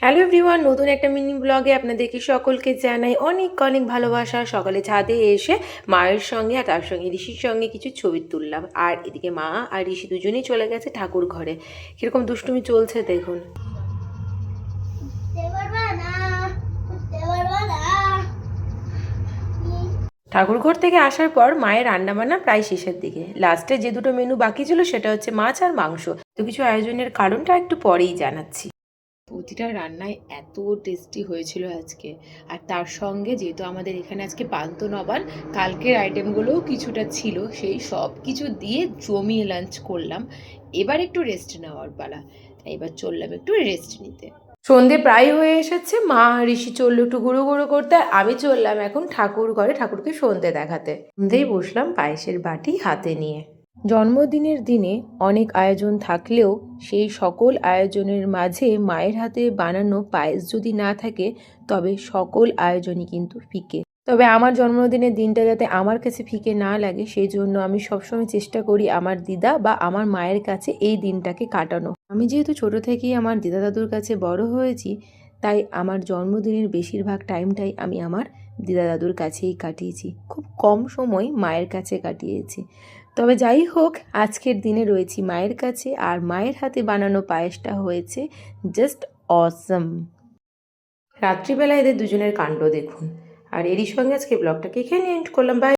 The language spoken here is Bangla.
হ্যালো এভরিওয়ান, নতুন একটা মিনি ব্লগে আপনাদেরকে সকলকে জানাই অনেক অনেক ভালোবাসা। সকালে ছাদে এসে মায়ের সঙ্গে আর তার সঙ্গে ঋষির সঙ্গে কিছু ছবি তুললাম। আর এদিকে মা আর ঋষি দুজনেই চলে গেছে ঠাকুর ঘরে। কিরকম দুষ্টুমি চলছে দেখুন। ঠাকুর ঘর থেকে আসার পর মায়ের রান্নাবান্না প্রায় শেষের দিকে। লাস্টে যে দুটো মেনু বাকি ছিল সেটা হচ্ছে মাছ আর মাংস। তো কিছু আয়োজনের কারণটা একটু পরেই জানাচ্ছি। প্রতিটা রান্নায় এত টেস্টি হয়েছিল আজকে। আর তার সঙ্গে যেহেতু আমাদের এখানে আজকে পান্তা নবান, কালকের আইটেমগুলোও কিছুটা ছিল, সেই সব কিছু দিয়ে জমিয়ে লাঞ্চ করলাম। এবার একটু রেস্ট নেওয়ার পালা, তাই এবার চললাম একটু রেস্ট নিতে। সন্ধে প্রায় হয়ে এসেছে, মা আর ঋষি চললো একটু গুঁড়ো গুঁড়ো করতে, আর আমি চললাম এখন ঠাকুর ঘরে ঠাকুরকে সন্ধে দেখাতে। সন্ধেই বসলাম পায়েসের বাটি হাতে নিয়ে। জন্মদিনের দিনে অনেক আয়োজন থাকলেও সেই সকল আয়োজনের মাঝে মায়ের হাতে বানানো পায়েস যদি না থাকে তবে সকল আয়োজনই কিন্তু ফিকে। তবে আমার জন্মদিনের দিনটা যাতে আমার কাছে ফিকে না লাগে সেই জন্য আমি সবসময় চেষ্টা করি আমার দিদা বা আমার মায়ের কাছে এই দিনটাকে কাটানো। আমি যেহেতু ছোট থেকেই আমার দিদা দাদুর কাছে বড় হয়েছি, তাই আমার জন্মদিনের বেশিরভাগ টাইমটাই আমি আমার দিদা দাদুর কাছেই কাটিয়েছি। খুব কম সময় মায়ের কাছে কাটিয়েছি। তবে যাই হোক, আজকের দিনে রয়েছি মায়ের কাছে আর মায়ের হাতে বানানো পায়েসটা হয়েছে জাস্ট অসম। রাত্রিবেলা এদের দুজনের কাণ্ড দেখুন। আর এরই সঙ্গে আজকে ব্লগটাকে এখানে এন্ড করলাম। বাই।